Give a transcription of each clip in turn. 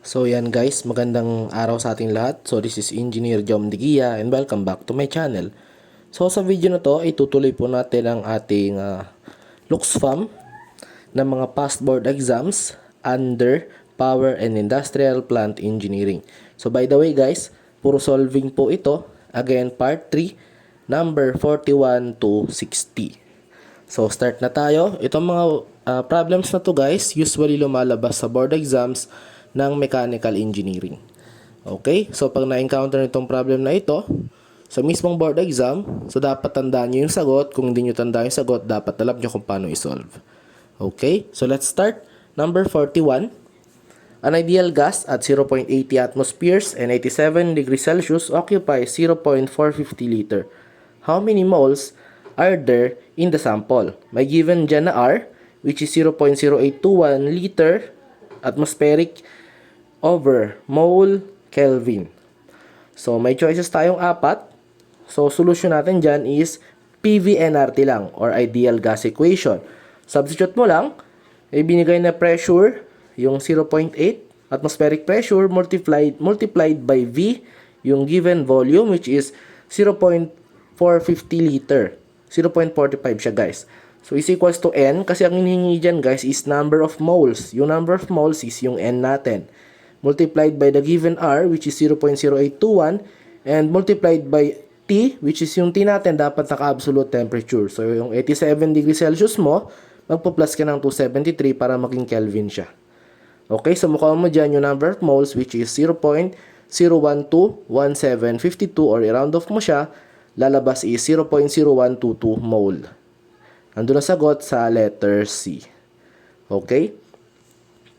So yan guys, magandang araw sa ating lahat. So this is Engineer Eng'G and welcome back to my channel. So sa video na to ay tutuloy po natin ang ating Looksfam ng mga past board exams under Power and Industrial Plant Engineering. So by the way guys, puro solving po ito. Again, part 3, number 41 to 60. So start na tayo. Itong mga problems na to guys, usually lumalabas sa board exams ng mechanical engineering. Okay? So pag na-encounter itong problem na ito sa mismong board exam, so dapat tandaan nyo yung sagot. Kung hindi nyo tandaan yung sagot, dapat alam nyo kung paano i-solve. Okay? So let's start. Number 41. An ideal gas at 0.80 atmospheres and 87 degrees Celsius occupies 0.450 liter. How many moles are there in the sample? May given dyan na R, which is 0.0821 liter atmospheric over mole Kelvin. So, may choices tayong apat. So, solution natin dyan is PV-nRT lang or ideal gas equation. Substitute mo lang, binigay na pressure, yung 0.8 atmospheric pressure multiplied by V, yung given volume which is 0.450 liter. 0.45 siya guys. So, is equals to N kasi ang hinihingi dyan guys is number of moles. Yung number of moles is yung N natin. Multiplied by the given R which is 0.0821 and multiplied by T which is yung T natin dapat naka-absolute temperature. So, yung 87 degrees Celsius mo, magpo-plus ka ng 273 para maging Kelvin siya. Okay, so mukha mo dyan yung number of moles which is 0.0121752 or i-round off mo siya, lalabas is 0.0122 mole. Nandun na sagot sa letter C. Okay?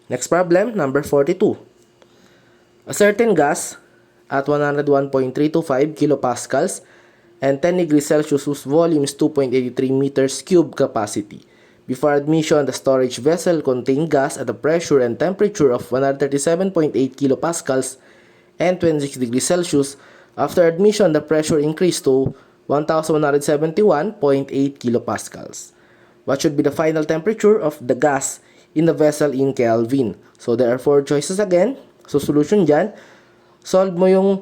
Next problem, number 42. A certain gas at 101.325 kilopascals and 10 degrees Celsius whose volume is 2.83 meters cube capacity. Before admission, the storage vessel contained gas at a pressure and temperature of 137.8 kilopascals and 26 degrees Celsius. After admission, the pressure increased to 1,171.8 kilopascals. What should be the final temperature of the gas in the vessel in Kelvin? So there are 4 choices again. So solution dyan, solve mo yung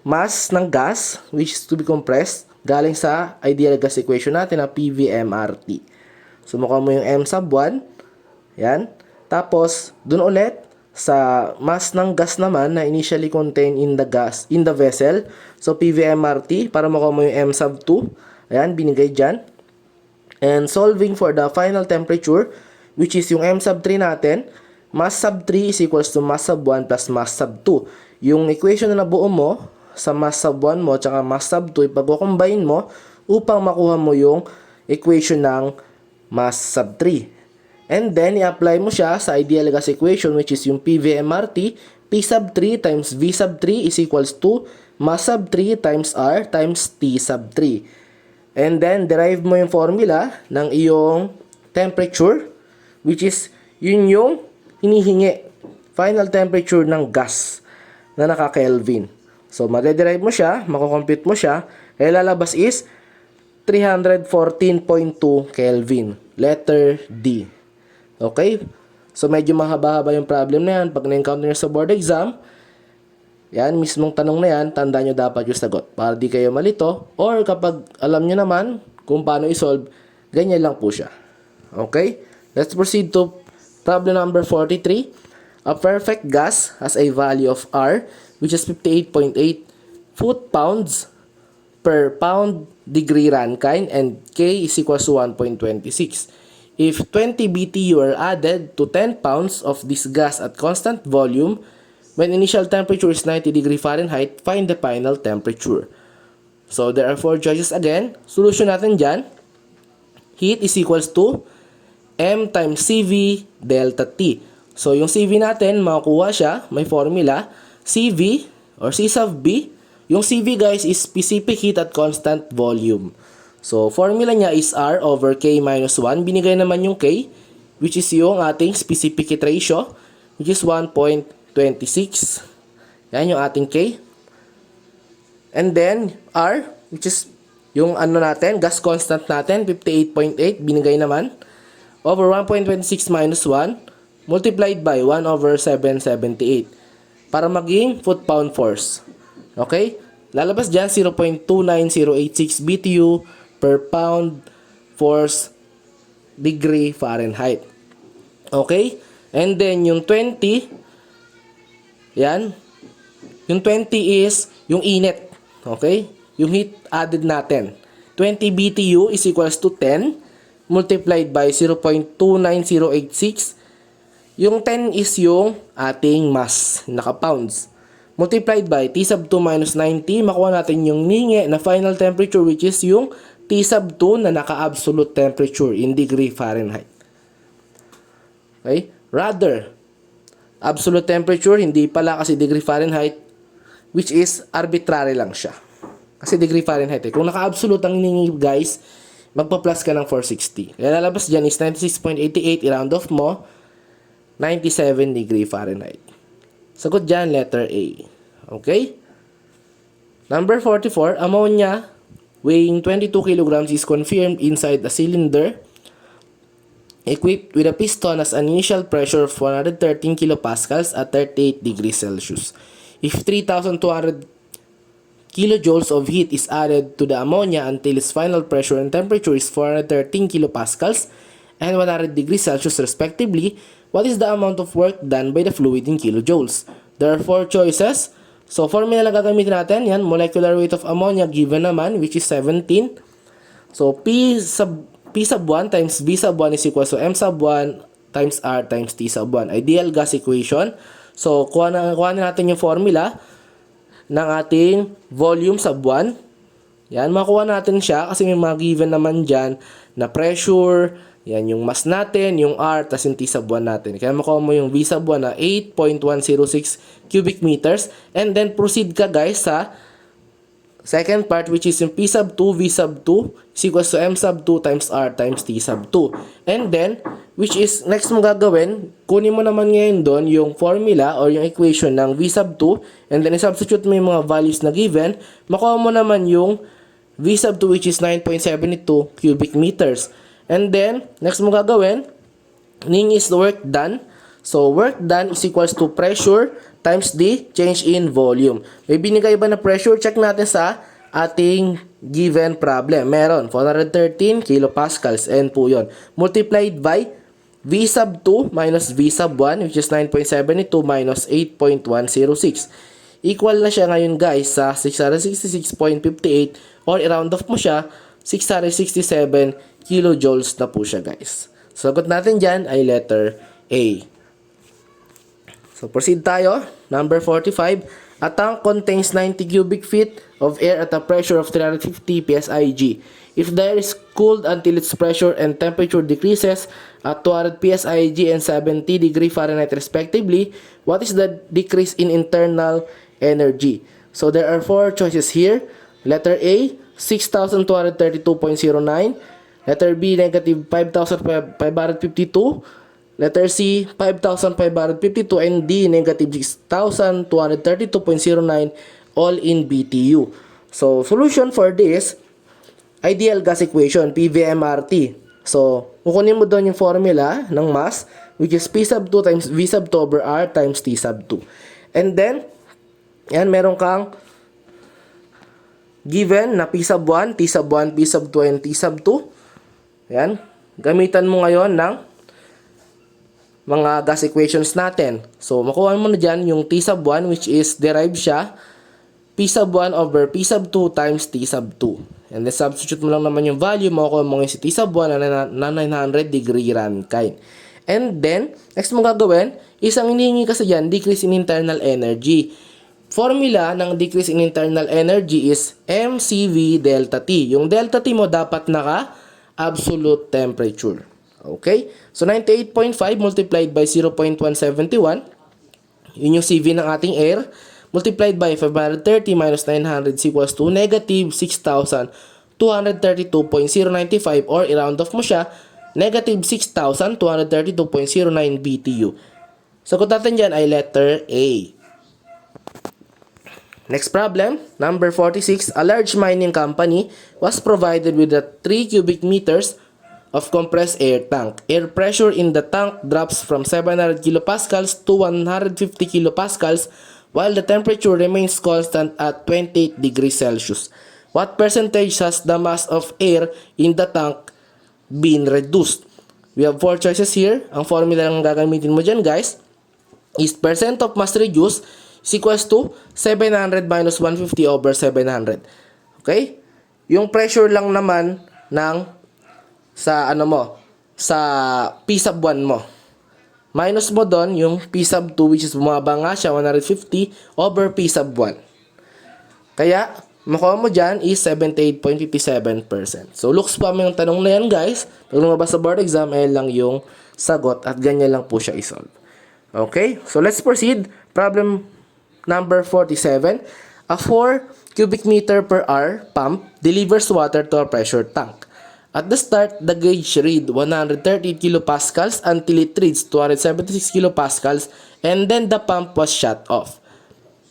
mass ng gas which is to be compressed galing sa ideal gas equation natin na PV-mRT. So mukha mo yung M sub 1. Yan. Tapos, dun ulit sa mass ng gas naman na initially contained in the vessel. So PV-mRT para mukha mo yung M sub 2. Ayan, binigay dyan. And solving for the final temperature which is yung M sub 3 natin. Mass sub 3 is equals to mass sub 1 plus mass sub 2. Yung equation na nabuo mo sa mass sub 1 mo tsaka mass sub 2, ipag-combine mo upang makuha mo yung equation ng mass sub 3. And then, i-apply mo siya sa ideal gas equation which is yung PV-mRT. P sub 3 times V sub 3 is equals to mass sub 3 times R times T sub 3. And then, derive mo yung formula ng iyong temperature which is yun yung hinihingi. Final temperature ng gas na naka-Kelvin. So, madederive mo siya, makukompute mo siya, kaya lalabas is 314.2 Kelvin. Letter D. Okay? So, medyo mahaba-haba yung problem na yan. Pag na-encounter nyo sa board exam, yan, mismong tanong na yan, tandaan nyo dapat yung sagot. Para di kayo malito, or kapag alam nyo naman kung paano i-solve, ganyan lang po siya. Okay? Let's proceed to problem number 43. A perfect gas has a value of R which is 58.8 foot-pounds per pound degree Rankine and K is equals to 1.26. If 20 BTU are added to 10 pounds of this gas at constant volume, when initial temperature is 90 degree Fahrenheit, find the final temperature. So there are 4 choices again. Solution natin dyan, heat is equals to M times CV delta T. So, yung CV natin, makukuha siya, may formula, CV or C sub B. Yung CV guys is specific heat at constant volume. So, formula niya is R over K minus 1. Binigay naman yung K, which is yung ating specific heat ratio, which is 1.26. Yan yung ating K. And then, R, which is yung ano natin, gas constant natin, 58.8, binigay naman. Over 1.26 minus 1, multiplied by 1/778 para maging foot-pound force. Okay? Lalabas dyan 0.29086 BTU per pound force degree Fahrenheit. Okay? And then yung 20, yan, yung 20 is yung init. Okay? Yung heat added natin. 20 BTU is equals to 10 multiplied by 0.29086. Yung 10 is yung ating mass, naka-pounds. Multiplied by T sub 2 minus 90, makuha natin yung ninge na final temperature which is yung T sub 2 na naka-absolute temperature in degree Fahrenheit. Okay? Rather, absolute temperature, hindi pala kasi degree Fahrenheit, which is arbitrary lang siya. Kasi degree Fahrenheit eh. Kung naka-absolute ang ninge guys, magpa-plus ka ng 460. Kaya lalabas dyan is 96.88, i-round off mo, 97 degree Fahrenheit. Sagot dyan, letter A. Okay? Number 44, ammonia weighing 22 kilograms is confirmed inside a cylinder equipped with a piston as an initial pressure of 113 kilopascals at 38 degrees Celsius. If 3,200 kilojoules of heat is added to the ammonia until its final pressure and temperature is 413 kilopascals and 100 degrees Celsius respectively, what is the amount of work done by the fluid in kilojoules? There are 4 choices. So, formula lang gagamitin natin. Yan, molecular weight of ammonia given naman, which is 17. So, P sub 1 times V sub 1 is equal to M sub 1 times R times T sub 1. Ideal gas equation. So, kuha na natin yung formula ng ating volume sub 1. Yan, makuha natin siya kasi may mga given naman dyan na pressure, yan yung mass natin, yung R, tas yung T sub 1 natin. Kaya makuha mo yung V sub 1 na 8.106 cubic meters. And then proceed ka guys sa second part which is yung P sub 2, V sub 2 is equals to M sub 2 times R times T sub 2. And then, which is next mo gagawin, kunin mo naman ngayon doon yung formula or yung equation ng V sub 2 and then substitute mo yung mga values na given, makuha mo naman yung V sub 2 which is 9.72 cubic meters. And then, next mo gagawin, ning is the work done. So, work done is equals to pressure times the change in volume. May binigay ba na pressure? Check natin sa ating given problem. Meron, 413 kilopascals. N po yun. Multiplied by V sub 2 minus V sub 1 which is 9.72 minus 8.106. Equal na siya ngayon guys sa 666.58 or i-round off mo siya, 667 kilojoules na po siya guys. Sagot natin dyan ay letter A. So proceed tayo. Number 45. A tank contains 90 cubic feet of air at a pressure of 350 psig. If the air is cooled until its pressure and temperature decreases at 200 psig and 70 degree Fahrenheit respectively, what is the decrease in internal energy? So there are 4 choices here. Letter A, 6,232.09. Letter B, negative 5,552. Letter C, 5,552. And D, negative 6,232.09, all in BTU. So, solution for this, ideal gas equation, PVMRT. So, kukunin mo doon yung formula ng mass, which is P sub 2 times V sub 2 over R times T sub 2. And then, yan, meron kang given na P sub 1, T sub 1, P sub 2, and T sub 2. Yan. Gamitan mo ngayon ng mga gas equations natin. So, makuha mo na dyan yung T sub 1 which is derived siya P sub 1 over P sub 2 times T sub 2. And then, substitute mo lang naman yung value, makuha mo yung si T sub 1 na 900 degree Rankine. And then, next mo gagawin, isang hinihingi kasi dyan, decrease in internal energy. Formula ng decrease in internal energy is mCV delta T. Yung delta T mo dapat naka-absolute temperature. Okay? So, 98.5 multiplied by 0.171. Yun yung CV ng ating air. Multiplied by 530 minus 900 equals to negative 6,232.095 or i-round off mo siya, negative 6,232.09 BTU. Sagot natin dyan ay letter A. Next problem, number 46. A large mining company was provided with a 3 cubic meters of compressed air tank. Air pressure in the tank drops from 700 kilopascals to 150 kilopascals while the temperature remains constant at 28 degrees Celsius. What percentage has the mass of air in the tank been reduced? We have 4 choices here. Ang formula lang gagamitin mo dyan, guys, is percent of mass reduced is equals to 700 minus 150 over 700. Okay? Yung pressure lang naman ng sa sa P sub 1 mo. Minus mo doon yung P sub 2 which is bumaba nga siya 150 over P sub 1. Kaya, makuha mo dyan is 78.57%. So, Looksfam yung tanong na yan, guys. Pag lumabas sa board exam, ayan lang yung sagot at ganyan lang po siya isolve. Okay? So, let's proceed. Problem number 47. A 4 cubic meter per hour pump delivers water to a pressure tank. At the start, the gauge read 130 kilopascals until it reads 276 kilopascals and then the pump was shut off.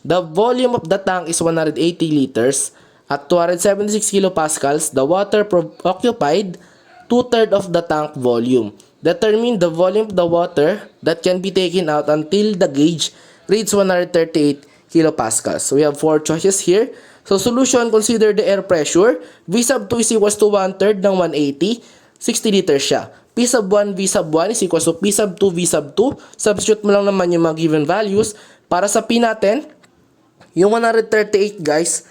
The volume of the tank is 180 liters. At 276 kilopascals, the water occupied 2/3 of the tank volume. Determine the volume of the water that can be taken out until the gauge reads 138 kilopascals. So we have 4 choices here. So solution, consider the air pressure. V sub 2 is equals to 1/3 ng 180. 60 liters siya. P sub 1 V sub 1 is equals to P sub 2 V sub 2. Substitute mo lang naman yung mga given values. Para sa P natin, yung 138 guys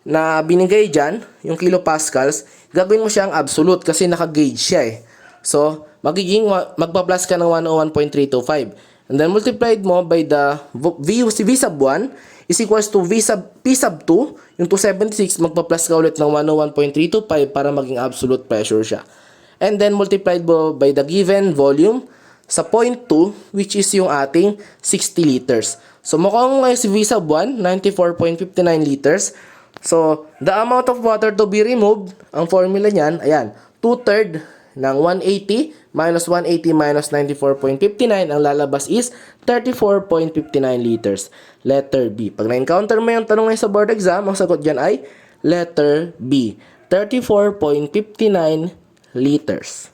na binigay dyan, yung kilopascals, gagawin mo siyang absolute kasi naka-gauge siya eh. So, magpa-plus ka ng 101.325. And then multiplied mo by the V sub 1 is equals to P sub 2, yung 276, magpa-plus ka ulit ng 101.325 para maging absolute pressure siya. And then multiplied mo by the given volume sa point 2, which is yung ating 60 liters. So makuha mo ngayon si V sub 1, 94.59 liters. So, the amount of water to be removed, ang formula niyan, ayan, 2/3 ng 180 minus 180 minus 94.59, ang lalabas is 34.59 liters. Letter B. Pag na-encounter mo yung tanong ngayon sa board exam, ang sagot dyan ay letter B. 34.59 liters.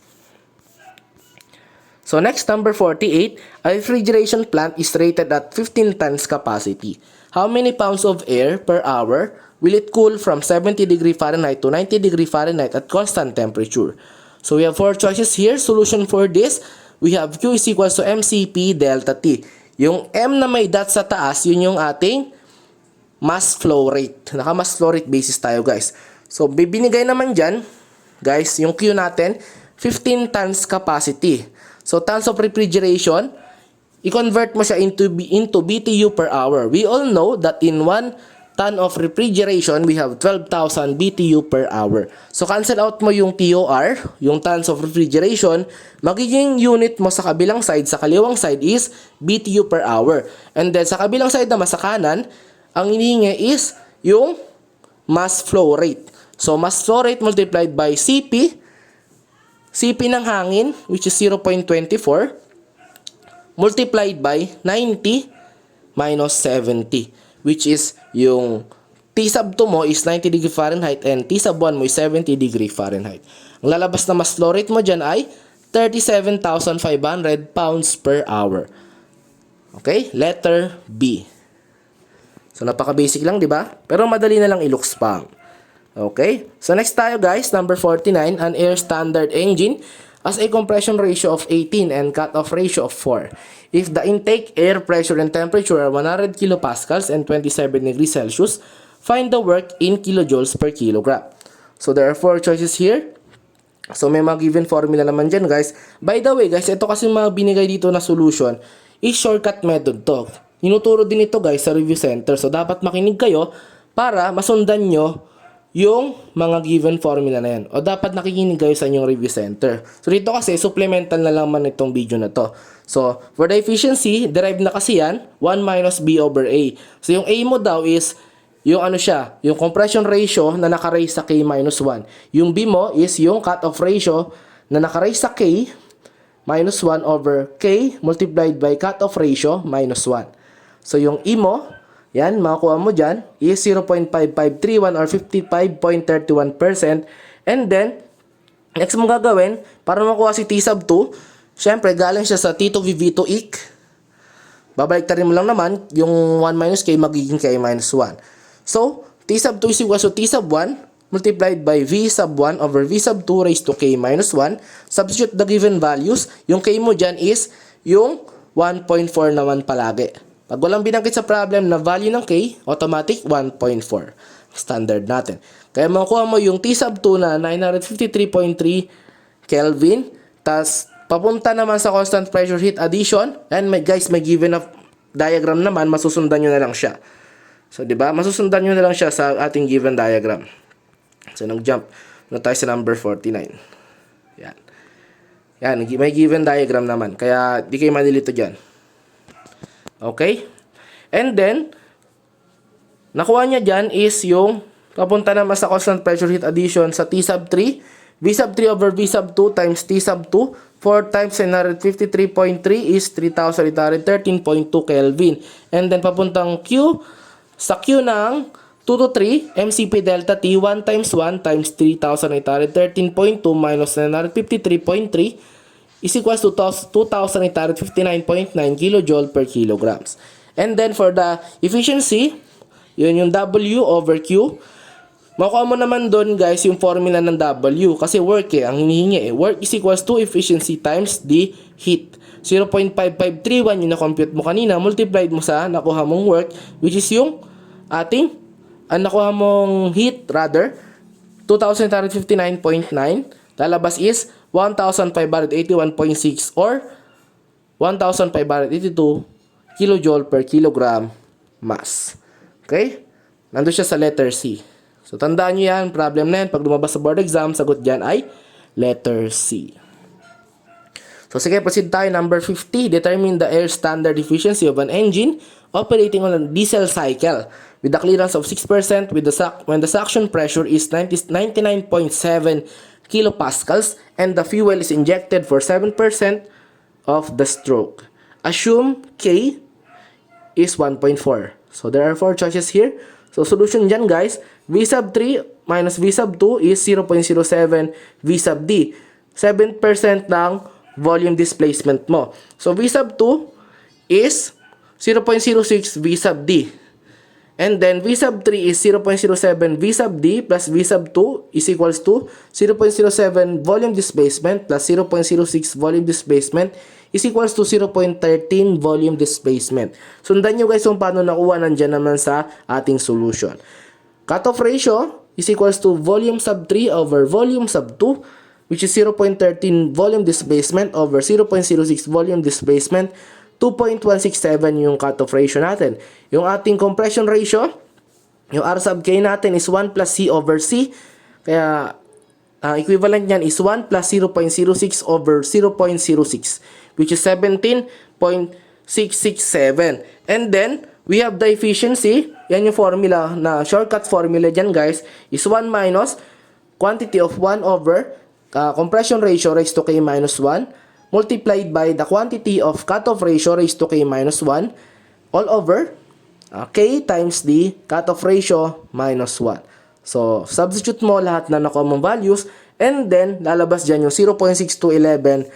So next, number 48, a refrigeration plant is rated at 15 tons capacity. How many pounds of air per hour will it cool from 70 degree Fahrenheit to 90 degree Fahrenheit at constant temperature? So we have 4 choices here. Solution for this, we have Q is equals to MCP delta T. Yung M na may dot sa taas, yun yung ating mass flow rate. Naka-mass flow rate basis tayo, guys. So, bibinigay naman dyan, guys, yung Q natin, 15 tons capacity. So, tons of refrigeration, i-convert mo siya into BTU per hour. We all know that in 1 ton of refrigeration, we have 12,000 BTU per hour. So, cancel out mo yung TOR, yung tons of refrigeration. Magiging unit mo sa kabilang side, sa kaliwang side is BTU per hour. And then, sa kabilang side naman sa kanan, ang hinihingi is yung mass flow rate. So, mass flow rate multiplied by CP. CP ng hangin, which is 0.24, multiplied by 90 minus 70. Which is yung T sub 2 mo is 90 degree Fahrenheit and T sub 1 mo is 70 degree Fahrenheit. Ang lalabas na mass flow rate mo dyan ay 37,500 pounds per hour. Okay? Letter B. So, napaka-basic lang, di ba? Pero madali na lang i-Looksfam. Okay? So, next tayo, guys. Number 49, an air standard engine has a compression ratio of 18 and cutoff ratio of 4. If the intake air pressure and temperature are 100 kilopascals and 27 degrees Celsius, find the work in kilojoules per kilogram. So there are 4 choices here. So may mga given formula naman dyan, guys. By the way, guys, ito kasi mga binigay dito na solution is shortcut method to. Inuturo din ito, guys, sa review center. So dapat makinig kayo para masundan nyo yung mga given formula na yan. O dapat nakikinig kayo sa inyong review center. So dito kasi, supplemental na lang man itong video na to. So, for the efficiency, derived na kasi yan, 1 minus B over A. So yung A mo daw is, yung ano siya, yung compression ratio na naka-raise sa K minus 1. Yung B mo is yung cutoff ratio na naka-raise sa K minus 1 over K multiplied by cutoff ratio minus 1. So yung E mo, yan, makakuha mo dyan, is 0.5531 or 55.31%. And then, Next mo gagawin, para makuha si T sub 2, syempre galing siya sa T2 VV2 eq. Babaliktarin mo lang naman, yung 1 minus K magiging K minus 1. So, T sub 2 is equal to T sub 1 multiplied by V sub 1 over V sub 2 raised to K minus 1. Substitute the given values. Yung K mo dyan is yung 1.4 naman palagi. Pag walang binanggit sa problem na value ng K, automatic 1.4. Standard natin. Kaya makuha mo yung T sub 2 na 953.3 Kelvin. Tas, papunta naman sa constant pressure heat addition. And guys, may given of diagram naman, masusundan nyo na lang siya. So, di ba? Masusundan nyo na lang siya sa ating given diagram. So, nag-jump na tayo sa number 49. Yan. Yan, may given diagram naman. Kaya, di kayo malilito dyan. Okay? And then, nakuha niya dyan is yung papunta naman sa constant pressure heat addition sa T sub 3. V sub 3 over V sub 2 times T sub 2. 4 times 953.3 is 3,813.2 Kelvin. And then, papuntang Q, sa Q ng 2 to 3, MCP delta T, 1 times 1 times 3,813.2 minus 953.3 is equals to 2,859.9 kilojoule per kilograms. And then for the efficiency, yun yung W over Q. Makuha mo naman doon guys yung formula ng W kasi work ang hinihingi Work is equals to efficiency times the heat. 0.5531 yung na-compute mo kanina, multiplied mo sa nakuha mong work which is yung ating nakuha mong heat rather 2,859.9, lalabas is 1,581.6 or 1,582 kilojoule per kilogram mass. Okay? Nandun siya sa letter C. So, tandaan nyo yan, problem na yan. Pag lumabas sa board exam, sagot dyan ay letter C. So, sige, proceed tayo. Number 50, determine the air standard efficiency of an engine operating on a diesel cycle with a clearance of 6% when the suction pressure is 99.7 kilopascals and the fuel is injected for 7% of the stroke. Assume K is 1.4. So, there are 4 choices here. So, solution dyan guys, V sub 3 minus V sub 2 is 0.07 V sub D. 7% ng volume displacement mo. So, V sub 2 is 0.06 V sub D. And then, V sub 3 is 0.07 V sub D plus V sub 2 is equals to 0.07 volume displacement plus 0.06 volume displacement is equals to 0.13 volume displacement. Sundan nyo guys kung paano nakuha nandyan naman sa ating solution. Cutoff ratio is equals to volume sub 3 over volume sub 2 which is 0.13 volume displacement over 0.06 volume displacement. 2.167 yung cutoff ratio natin. Yung ating compression ratio, yung R sub K natin is 1 plus C over C. Kaya, equivalent niyan is 1 plus 0.06 over 0.06, which is 17.667. And then, we have the efficiency. Yan yung formula, na shortcut formula dyan guys, is 1 minus quantity of 1 over compression ratio raised to K minus 1 multiplied by the quantity of cutoff ratio raised to K minus 1 all over K times the cutoff ratio minus 1. So, substitute mo lahat na nakuha mong values and then lalabas dyan yung 0.6211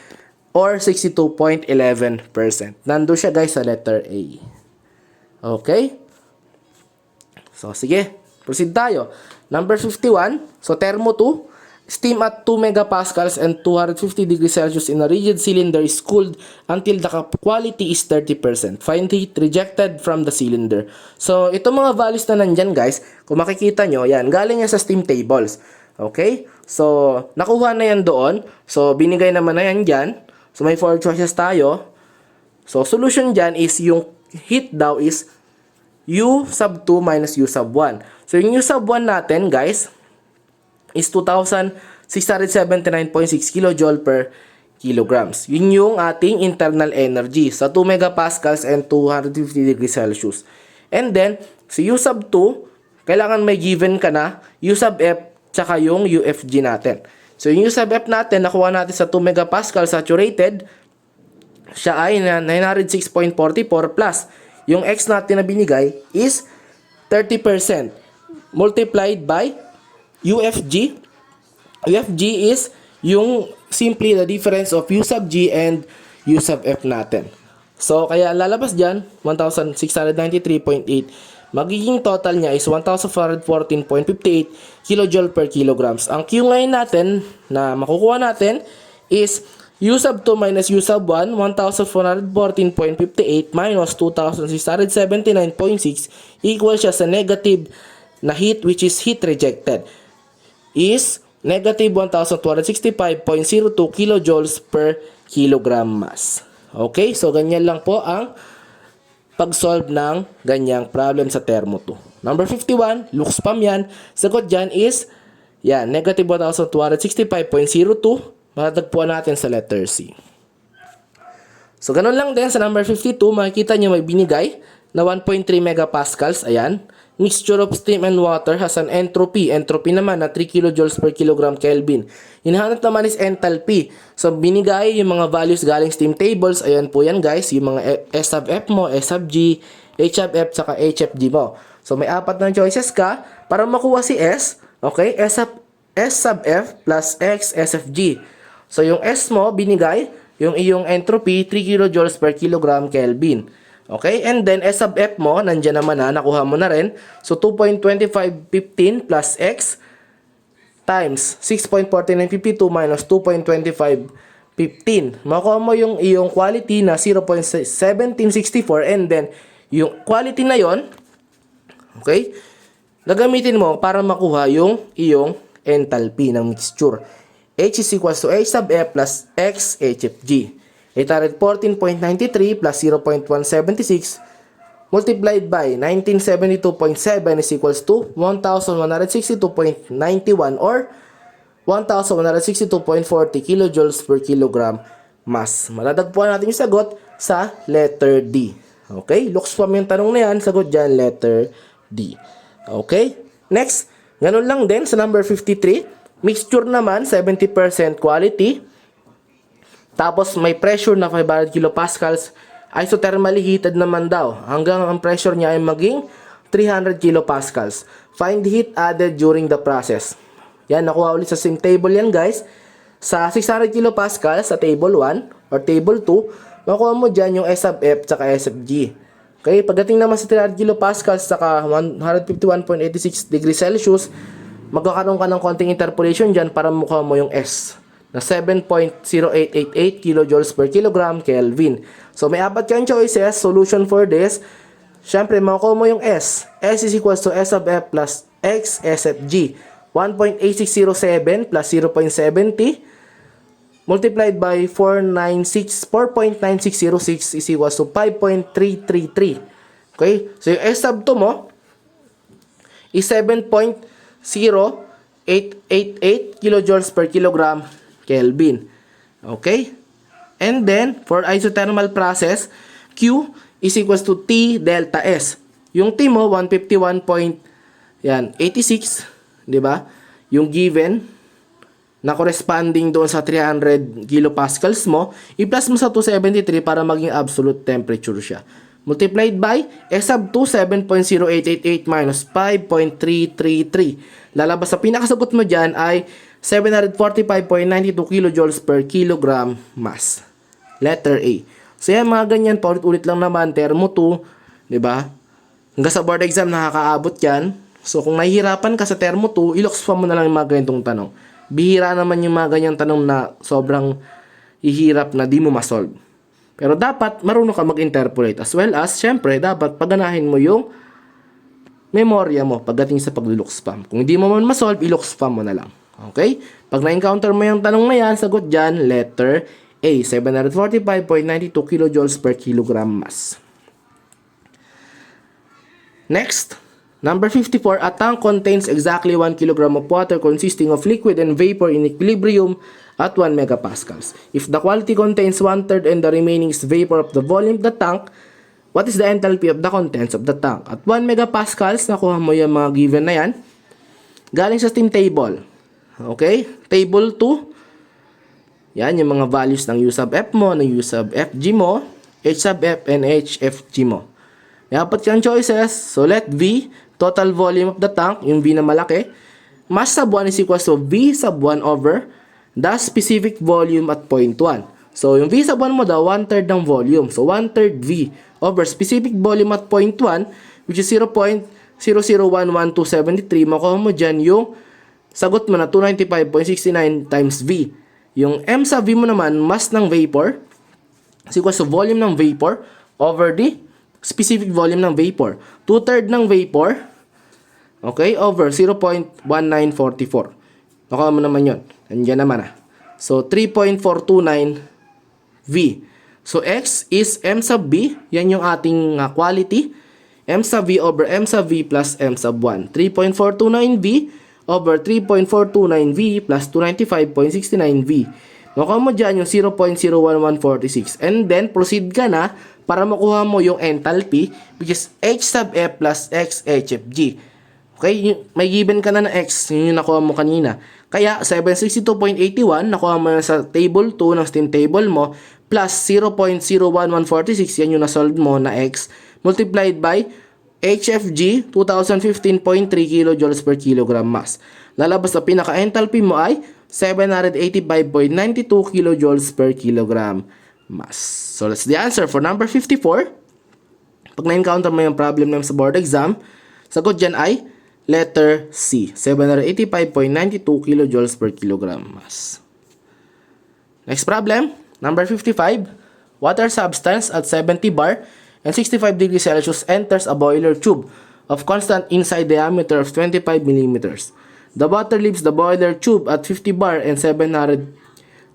or 62.11%. Nando siya guys sa letter A. Okay? So, sige. Proceed tayo. Number 51. So, thermo 2. Steam at 2 megapascals and 250 degrees Celsius in a rigid cylinder is cooled until the quality is 30%. Find heat rejected from the cylinder. So, itong mga values na nandyan guys, kung makikita nyo, yan, galing yan sa steam tables. Okay? So, nakuha na yan doon. So, binigay naman na yan dyan. So, may 4 choices tayo. So, solution dyan is yung heat daw is U sub 2 minus U sub 1. So, yung U sub 1 natin guys, is 2,679.6 kilojoule per kilograms. Yun yung ating internal energy sa 2 megapascals and 250 degrees Celsius. And then, sa U sub 2, kailangan may given ka na U sub F tsaka yung UFG natin. So, yung U sub F natin, nakuha natin sa 2 megapascal saturated, siya ay 906.44 plus. Yung X natin na binigay is 30% multiplied by UFG. UFG is yung simply the difference of U sub G and U sub F natin. So, kaya lalabas dyan, 1,693.8. Magiging total niya is 1,414.58 kilojoule per kilograms. Ang Q ngayon natin na makukuha natin is U sub 2 minus U sub 1, 1,414.58 minus 2,679.6 equals siya sa negative na heat, which is heat rejected, is negative 1,265.02 kilojoules per kilogram mass. Okay, so ganyan lang po ang pag-solve ng ganyang problem sa Thermo 2. Number 51, Looksfam yan. Sagot dyan is, yan, negative 1,265.02. Matatagpuan natin sa letter C. So, ganun lang din sa number 52, makikita nyo may binigay na 1.3 megapascals. Ayan. Mixture of steam and water has an entropy. Entropy naman na 3 kilojoules per kilogram Kelvin. Hinahanap naman is enthalpy. So, binigay yung mga values galing steam tables. Ayan po yan guys. Yung mga S sub F mo, S sub G, H sub F, saka H sub G mo. So, may 4 na choices ka para makuha si S. Okay? S sub F plus X S F G. So, yung S mo, binigay. Yung iyong entropy, 3 kilojoules per kilogram Kelvin. Okay, and then S sub F mo, nandiyan naman na, nakuha mo na rin. So, 2.2515 plus X times 6.4952 minus 2.2515. Makuha mo yung iyong quality na 0.1764 and then, yung quality na yon, okay, gagamitin mo para makuha yung iyong enthalpy ng mixture. H is equals to H sub F plus X HFG. 814.93 plus 0.176 multiplied by 1972.7 is equals to 1,162.91 or 1,162.40 kilojoules per kilogram mass. Matatagpuan natin yung sagot sa letter D. Okay? Looksfam yung tanong na yan. Sagot dyan, letter D. Okay? Next, ganun lang din sa number 53. Mixture naman, 70% quality. Tapos may pressure na 500 kilopascals, isothermally heated naman daw. Hanggang ang pressure niya ay maging 300 kilopascals. Find the heat added during the process. Yan, nakuha ulit sa same table yan guys. Sa 600 kilopascals sa table 1 or table 2, makuha mo dyan yung S sub F tsaka S sub G. Okay, pagdating naman sa 300 kilopascals saka 151.86 degrees Celsius, magkakaroon ka ng konting interpolation dyan para makuha mo yung S na 7.0888 kilojoules per kilogram Kelvin. So, may 4 kang choices. Solution for this, syempre, makukuha mo yung S. S is equals to S sub F plus X SFG. 1.8607 plus 0.70 multiplied by 4.9606 is equals to 5.333. Okay? So, yung S sub 2 mo is 7.0888 kilojoules per kilogram Kelvin. Okay? And then, for isothermal process, Q is equals to T delta S. Yung T mo, 151.86, di ba? Yung given na corresponding doon sa 300 kilopascals mo, i-plus mo sa 273 para maging absolute temperature siya. Multiplied by S sub 2, 7.0888 minus 5.333. Lalabas sa pinakasagot mo dyan ay 745.92 kilojoules per kilogram mass. Letter A. So yan, mga ganyan, paulit-ulit lang naman, Thermo 2, di ba? Hanggang sa board exam nakakaabot yan. So kung nahihirapan ka sa Thermo 2, i-Looksfam mo na lang yung mga ganitong tanong. Bihira naman yung mga ganyang tanong na sobrang hihirap na di mo masolve. Pero dapat marunong ka mag-interpolate, as well as, syempre, dapat paganahin mo yung memorya mo pagdating sa pag-Looksfam. Kung hindi mo man masolve, i-Looksfam mo na lang. Okay? Pag na-encounter mo yung tanong na yan, sagot dyan, letter A, 745.92 kilojoules per kilogram mass. Next, number 54, a tank contains exactly 1 kilogram of water consisting of liquid and vapor in equilibrium at 1 megapascals. If the quality contains 1/3 and the remaining is vapor of the volume of the tank, what is the enthalpy of the contents of the tank? At 1 megapascals, nakuha mo yung mga given na yan. Galing sa steam table. Okay? Table 2. Yan, yung mga values ng U sub F mo, ng U sub FG mo, H sub F, and HFG mo. May 4 kang choices. So, let V, total volume of the tank, yung V na malaki. Mass sub 1 is equals to V sub 1 over the specific volume at point 1. So, yung V sub 1 mo daw, 1/3 ng volume. So, 1/3 V over specific volume at point 1, which is 0.0011273. Makuha mo dyan yung sagot mo na 295.69 times V. Yung M sub V mo naman, mass ng vapor, is equals to volume ng vapor over the specific volume ng vapor. 2/3 ng vapor, okay, over 0.1944. Nakuha mo naman yun. Nandiyan naman So, 3.429 V. So, X is M sub V. Yan yung ating quality. M sub V over M sub V plus M sub 1. 3.429 V over 3.429 V plus 295.69 V. Makuha mo dyan yung 0.01146. And then, proceed ka na para makuha mo yung enthalpy, which is H sub F plus X HFG. Okay? May given ka na X. Yun yung nakuha mo kanina. Kaya, 762.81, nakuha mo sa table 2 ng steam table mo, plus 0.01146, yan yung nasolve mo na X, multiplied by HFG, 2015.3 kilojoules per kilogram mass. Lalabas na pinaka-enthalpy mo ay 785.92 kilojoules per kilogram mass. So, that's the answer for number 54. Pag na-encounter mo yung problem naman sa board exam, sagot dyan ay letter C, 785.92 kilojoules per kilogram mass. Next problem, number 55. Water substance at 70 bar and 65 degrees Celsius enters a boiler tube of constant inside diameter of 25 millimeters. The water leaves the boiler tube at 50 bar and 700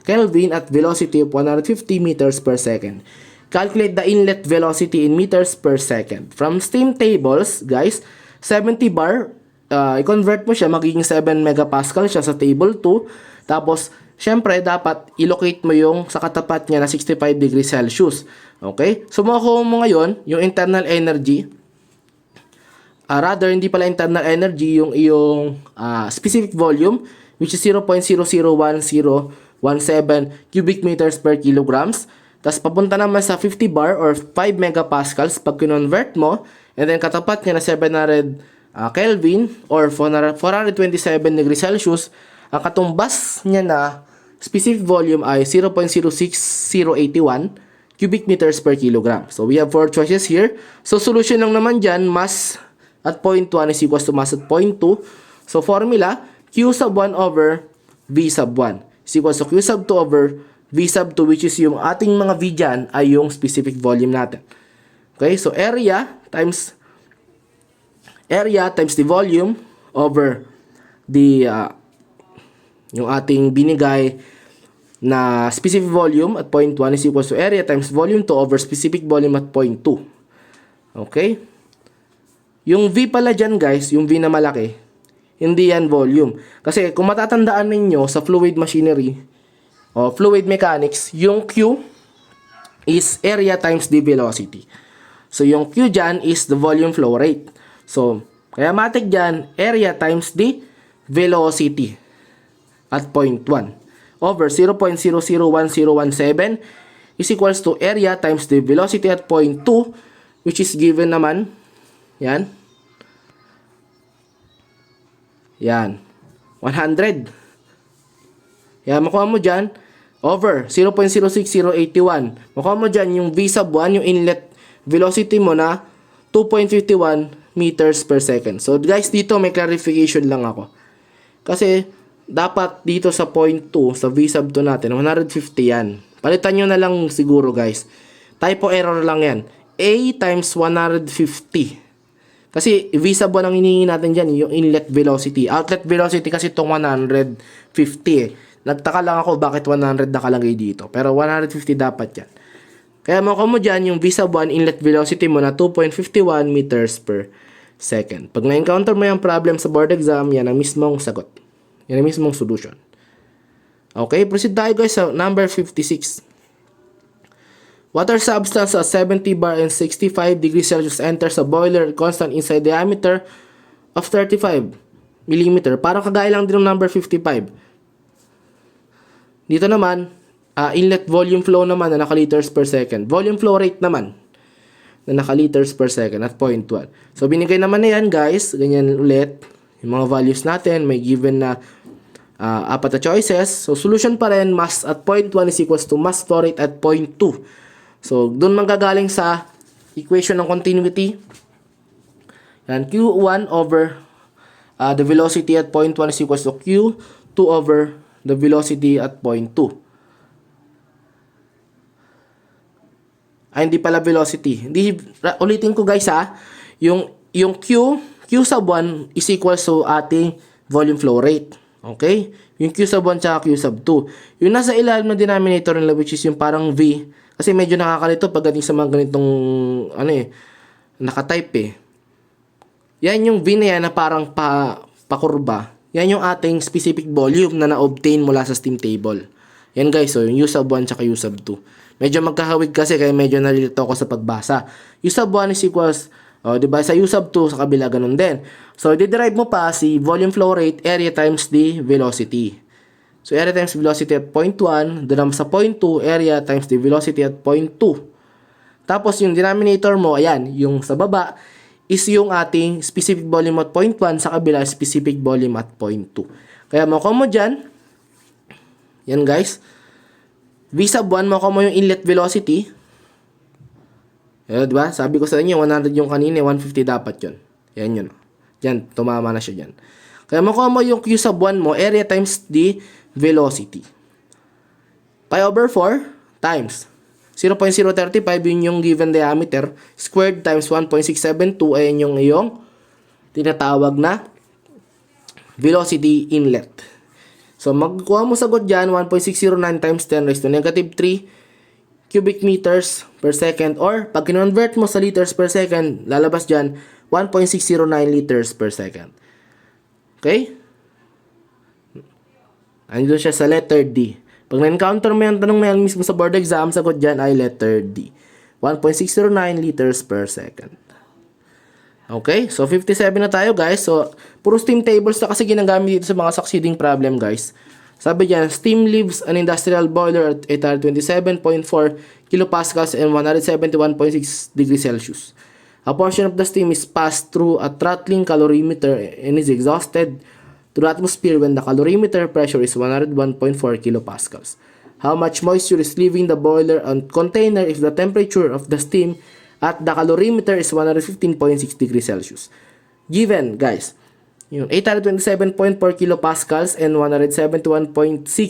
Kelvin at velocity of 150 meters per second. Calculate the inlet velocity in meters per second. From steam tables, guys, 70 bar, i-convert mo siya, magiging 7 megapascal siya sa table 2. Tapos, syempre, dapat i-locate mo yung sa katapat niya na 65 degrees Celsius. Okay? So, makukuha mo ngayon yung internal energy. Rather, hindi pala internal energy, yung iyong specific volume, which is 0.001017 cubic meters per kilograms. Tapos, papunta naman sa 50 bar or 5 megapascals pag kinonvert mo. And then, katapat niya na 700 Kelvin or 427 degrees Celsius. Ang katumbas niya na specific volume ay 0.06081 cubic meters per kilogram. So, we have 4 choices here. So, solution lang naman dyan, mass at point 1 is equals to mass at point 2. So, formula, Q sub 1 over V sub 1 is equals to Q sub 2 over V sub 2, which is yung ating mga V dyan ay yung specific volume natin. Okay, so area times the volume over the yung ating binigay na specific volume at point 1 is equals to area times volume 2 over specific volume at point 2. Okay? Yung V pala dyan, guys, yung V na malaki, hindi yan volume. Kasi kung matatandaan ninyo sa fluid machinery o fluid mechanics, yung Q is area times the velocity. So, yung Q dyan is the volume flow rate. So, kaya matik dyan, area times the velocity at point 1 over 0.001017 is equals to area times the velocity at point 2, which is given naman, yan, 100. Yan, makuha mo dyan, over 0.06081. Makuha mo dyan yung V sub 1, yung inlet velocity mo na 2.51 meters per second. So, guys, dito may clarification lang ako. Kasi, dapat dito sa point 2, sa V sub 2 natin, 150 yan. Palitan nyo na lang siguro, guys. Typo error lang yan. A times 150. Kasi, V sub 1 ang hinihingi natin dyan, yung inlet velocity. Outlet velocity kasi itong 150 eh. Nagtaka lang ako bakit 100 nakalagay dito. Pero 150 dapat yan. Kaya makuha mo dyan yung V sub 1 inlet velocity mo na 2.51 meters per second. Pag na-encounter mo yung problem sa board exam, yan ang mismong sagot. Yan ang mismong solution. Okay, proceed tayo guys sa number 56. Water substance at 70 bar and 65 degrees Celsius enters a boiler constant inside diameter of 35 mm. Parang kagaya lang din ng number 55. Dito naman, inlet volume flow naman na naka-liters per second. Volume flow rate naman na naka-liters per second at point 1. So, binigay naman na yan guys. Ganyan ulit. Yung mga values natin, may given na apat na choices. So, solution pa rin, mass at 0.1 is equals to mass flow rate at 0.2. So, doon manggagaling sa equation ng continuity. Yan, Q1 over the velocity at 0.1 is equals to Q2 over the velocity at 0.2. Ay, hindi pala velocity. Ulitin ko guys yung Q sub 1 is equals to ating volume flow rate. Okay? Yung Q sub 1 tsaka Q sub 2. Yung nasa ilalim na denominator nila, which is yung parang V, kasi medyo nakakalito pagdating sa mga ganitong nakatype Yan yung V na yan na parang pakurba. Yan yung ating specific volume na na-obtain mula sa steam table. Yan guys, so yung U sub 1 tsaka U sub 2. Medyo magkahawig kasi kaya medyo nalilito ako sa pagbasa. U sub 1 is equals, diba, sa U sub 2 sa kabila ganun din. So, derive mo pa si volume flow rate, area times the velocity. So, area times velocity at 0.1, doon sa 0.2, area times the velocity at 0.2. Tapos, yung denominator mo, ayan, yung sa baba, is yung ating specific volume at 0.1, sa kabila, specific volume at 0.2. Kaya, makuha mo dyan, yan guys, V sub 1, makuha mo yung inlet velocity. Diba? Sabi ko sa inyo, 100 yung kanina, 150 dapat yun. Yan yun. Diyan, tumama na siya dyan. Kaya makuha mo yung Q sub 1 mo, area times the velocity. Pi over 4 times 0.035, yun yung given diameter, squared times 1.672, ayan yung iyong tinatawag na velocity inlet. So, magkuha mo sagot dyan, 1.609 times 10 raised to negative 3 cubic meters per second. Or, pag kinonvert mo sa liters per second, lalabas dyan, 1.609 liters per second. Okay? Andun siya sa letter D. Pag na-encounter mo yung tanong na yan mismo sa board exam, sagot dyan ay letter D. 1.609 liters per second. Okay, so 57 na tayo guys. So, puro steam tables na kasi ginagamit dito sa mga succeeding problem guys. Sabi dyan, steam leaves an industrial boiler at 827.4 kilopascals and 171.6 degrees Celsius. A portion of the steam is passed through a throttling calorimeter and is exhausted to the atmosphere when the calorimeter pressure is 101.4 kilopascals. How much moisture is leaving the boiler and container if the temperature of the steam at the calorimeter is 115.6 degrees Celsius. Given, guys, yung 827.4 kilopascals and 171.6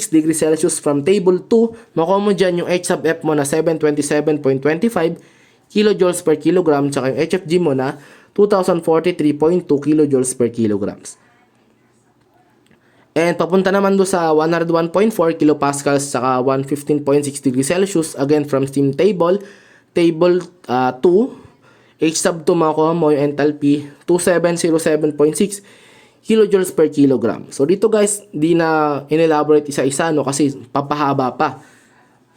degrees Celsius from table 2, makuha mo dyan yung H sub F mo na 727.25 kilojoules per kilogram, tsaka yung HFG mo na 2043.2 kilojoules per kilograms. And papunta naman do sa 101.4 kilopascals saka 115.6 degrees Celsius, again from steam table. Table 2, H sub 2 makuha mo yung enthalpy 2707.6 kilojoules per kilogram. So dito guys, di na inelaborate isa-isa no kasi papahaba pa.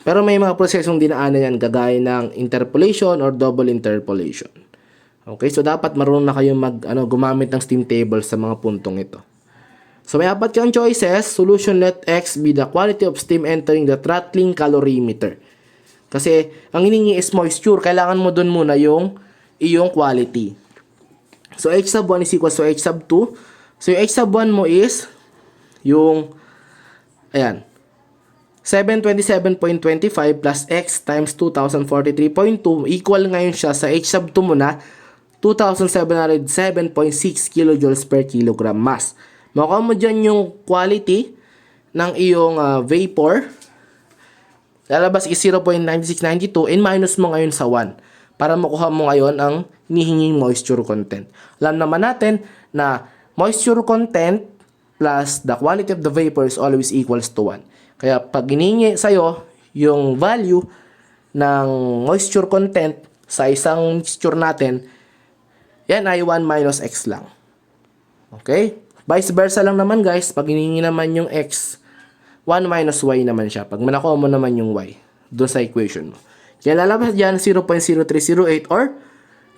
Pero may mga prosesong dinaanan yan gagaya ng interpolation or double interpolation. Okay, so dapat marunong na kayong gumamit ng steam table sa mga puntong ito. So may apat kang choices. Solution, let X be the quality of steam entering the throttling calorimeter. Kasi, ang hiningi is moisture. Kailangan mo dun muna yung iyong quality. So, H sub 1 is equals to H sub 2. So, yung H sub 1 mo is yung, ayan, 727.25 plus X times 2043.2 equal ngayon siya sa H sub 2 mo na 2707.6 kilojoules per kilogram mass. Makuha mo dyan yung quality ng iyong vapor. Lalabas is 0.9692 and minus mo ngayon sa 1 para makuha mo ngayon ang hinihinging moisture content. Alam naman natin na moisture content plus the quality of the vapor is always equals to 1. Kaya pag hinihingi sa'yo yung value ng moisture content sa isang mixture natin, yan ay 1 minus x lang. Okay? Vice versa lang naman guys, pag hinihingi naman yung x, 1 minus y naman siya. Pag manakuha mo naman yung y doon sa equation mo. Kaya lalabas dyan 0.0308 or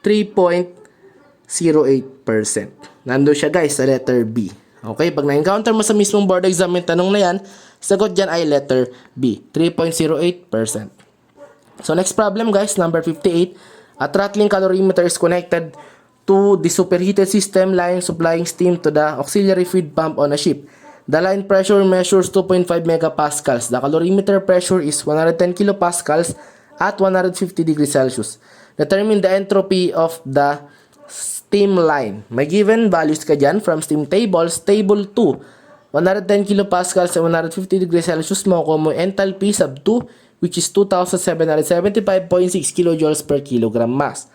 3.08%. Nandun siya guys sa letter B. Okay, pag na-encounter mo sa mismong board exam yung tanong na yan, sagot dyan ay letter B, 3.08%. So next problem guys, number 58. A throttling calorimeter is connected to the superheated system line supplying steam to the auxiliary feed pump on a ship. The line pressure measures 2.5 megapascals. The calorimeter pressure is 110 kilopascals at 150 degrees Celsius. Determine the entropy of the steam line. May given values ka dyan from steam tables. Table 2, 110 kilopascals at 150 degrees Celsius. Makukuha mo enthalpy sub 2, which is 2,775.6 kilojoules per kilogram mass.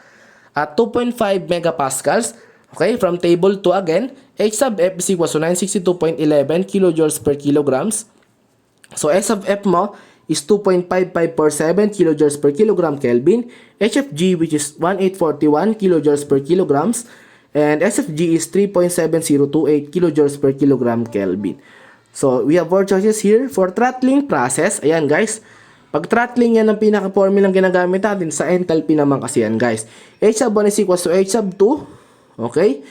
At 2.5 megapascals, okay, from table 2 again, H sub F is equal to 962.11 kilojoules per kilograms. So S of F mo is 2.5547 kilojoules per kilogram Kelvin. HFG, which is 1841 kilojoules per kilograms. And SFG is 3.7028 kilojoules per kilogram Kelvin. So we have four choices here. For throttling process, ayan guys, pag throttling yan ang pinaka-formulang ginagamit natin. Sa enthalpy naman kasi yan guys. H sub 1 is equal to H sub 2. Okay?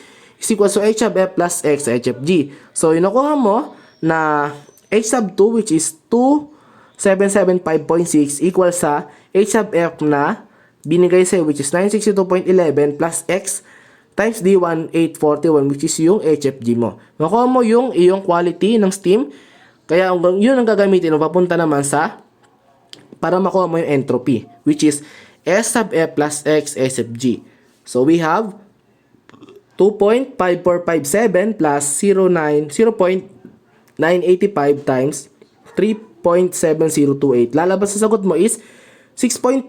Is equal to H sub F plus X HFG. So, inukuha mo na H sub 2, which is 2775.6 equal sa H sub F na binigay sa'yo, which is 962.11 plus X times D 1841, which is yung HFG mo. Makuha mo yung iyong quality ng steam. Kaya yun ang gagamitin mo papunta naman sa para makuha mo yung entropy, which is S sub F plus X SFG. So we have 2.5457 plus 0.985 times 3.7028. Lalabas sa sagot mo is 6.2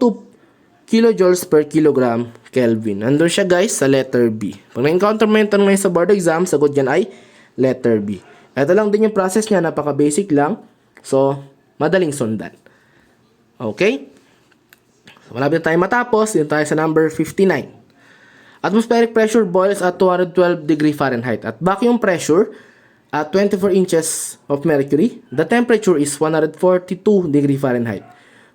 kilojoules per kilogram Kelvin. Nandun siya guys sa letter B. Pag na-encounter mo yung tanong ngayon sa board exam, sagot yan ay letter B. Ito lang din yung process niya, napaka-basic lang. So, madaling sundan. Okay? So, malapit na tayo matapos. Dito tayo sa number 59. Atmospheric pressure boils at 212 degree Fahrenheit. At vacuum pressure at 24 inches of mercury. The temperature is 142 degree Fahrenheit.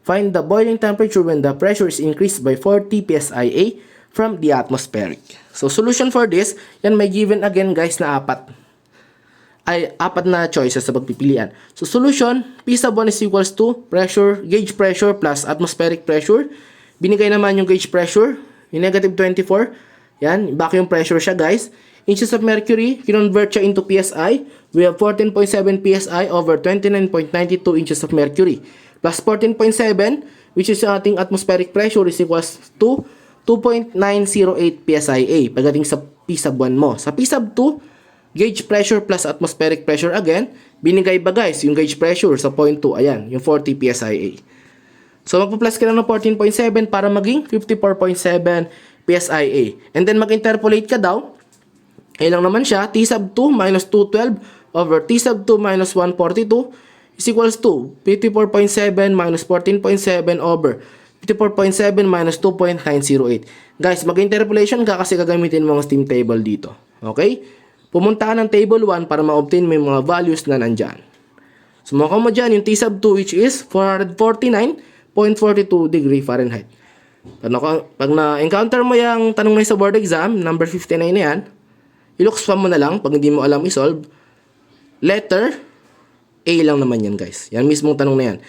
Find the boiling temperature when the pressure is increased by 40 psia from the atmospheric. So, solution for this, yan may given again guys na apat na choices sa pagpipilian. So, solution, P sub 1 is equals to pressure, gauge pressure plus atmospheric pressure. Binigay naman yung gauge pressure, yung negative 24. Yan, vacuum pressure siya guys. Inches of mercury, kinonvert siya into PSI. We have 14.7 PSI over 29.92 inches of mercury. Plus 14.7, which is ating atmospheric pressure is equals to 2.908 PSIA. Pagdating sa P sub 1 mo. Sa P sub 2, gauge pressure plus atmospheric pressure again. Binigay ba guys yung gauge pressure sa point 2? Ayan, yung 40 PSIA. So, magpa-plus ka lang ng 14.7 para maging 54.7 PSIA. And then, mag-interpolate ka daw. Ayun lang naman siya. T sub 2 minus 212 over T sub 2 minus 142 is equals to 54.7 minus 14.7 over 54.7 minus 2.908. Guys, mag-interpolation ka kasi gagamitin mo ang steam table dito. Okay? Pumunta ka ng table 1 para ma-obtain mo yung mga values na nandyan. So, makuha mo dyan yung T sub 2 which is 449.42 degree Fahrenheit. Pag na-encounter mo yung tanong na sa board exam, number 59 na yan, i-Looksfam mo na lang pag hindi mo alam i-solve. Letter A lang naman yan guys. Yan mismong tanong na yan.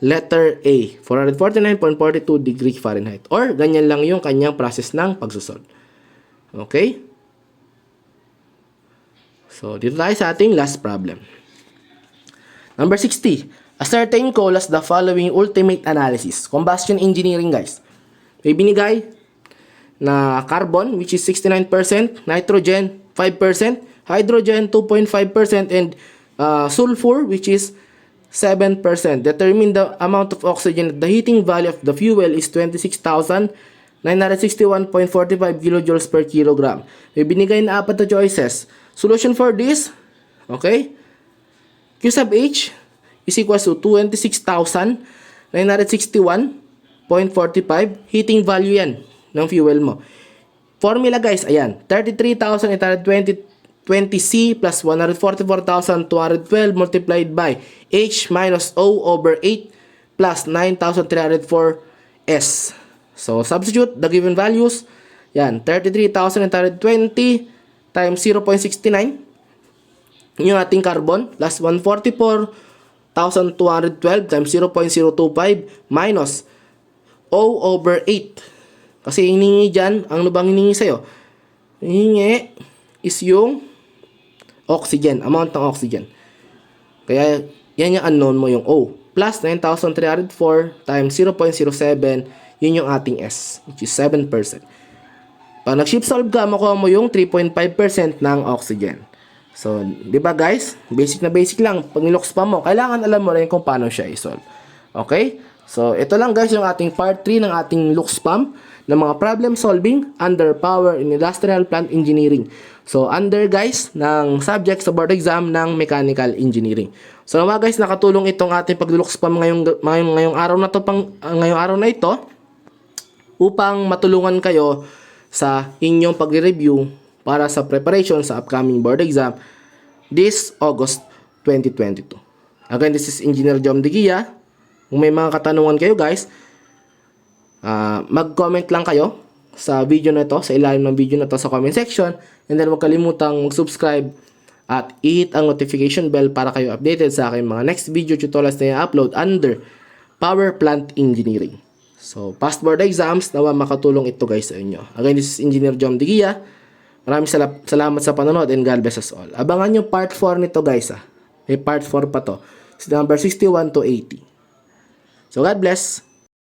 Letter A, 449.42 degree Fahrenheit. Or ganyan lang yung kanyang process ng pagsusolve. Okay? So, dito tayo sa ating last problem. Number 60. Ascertain colas the following ultimate analysis. Combustion engineering, guys. May binigay na carbon, which is 69%, nitrogen, 5%, hydrogen, 2.5%, and sulfur, which is 7%. Determine the amount of oxygen at the heating value of the fuel is 26,961.45 kilojoules per kilogram. May binigay na apat na choices. Solution for this, okay? Q sub H is equals to 26,961.45. Heating value yan ng fuel mo. Formula guys, ayan. 33,820 C plus 144,212 multiplied by H minus O over 8 plus 9,304 S. So, substitute the given values. Yan, 33,820 times 0.69 yung ating carbon plus 144,212 times 0.025 minus O over 8. Kasi hiningi dyan, ang bang hiningi sa'yo? Hiningi is yung oxygen, amount ng oxygen. Kaya, yan yung unknown mo, yung O. Plus 9,304 times 0.07, yun yung ating S, which is 7%. Pag nag-shift solve ka, makuha mo yung 3.5% ng oxygen. So, di ba guys? Basic na basic lang. Pag nilookspam mo, kailangan alam mo rin kung paano siya i-solve. Okay? So, ito lang guys yung ating part 3 ng ating Looksfam ng mga problem solving under Power in Industrial Plant Engineering. So, under guys ng subject sa board exam ng Mechanical Engineering. So, mga guys, nakatulong itong ating pag-Looksfam ngayong araw na to ngayong araw na ito upang matulungan kayo sa inyong pagre-review para sa preparation sa upcoming board exam this August 2022. Again, this is Engineer Jom Digia. Kung may mga katanungan kayo guys, mag-comment lang kayo sa video na ito, sa ilalim ng video na ito sa comment section, and then huwag kalimutang mag-subscribe at i-hit ang notification bell para kayo updated sa aking mga next video tutorials na i-upload under Power Plant Engineering. So, past board exams, nawa makatulong ito guys sa inyo. Again, this is Engineer Jom Digia. Maraming salamat sa panonood and God bless us all. Abangan nyo part 4 nito guys May part 4 pa to. It's number 61 to 80. So God bless.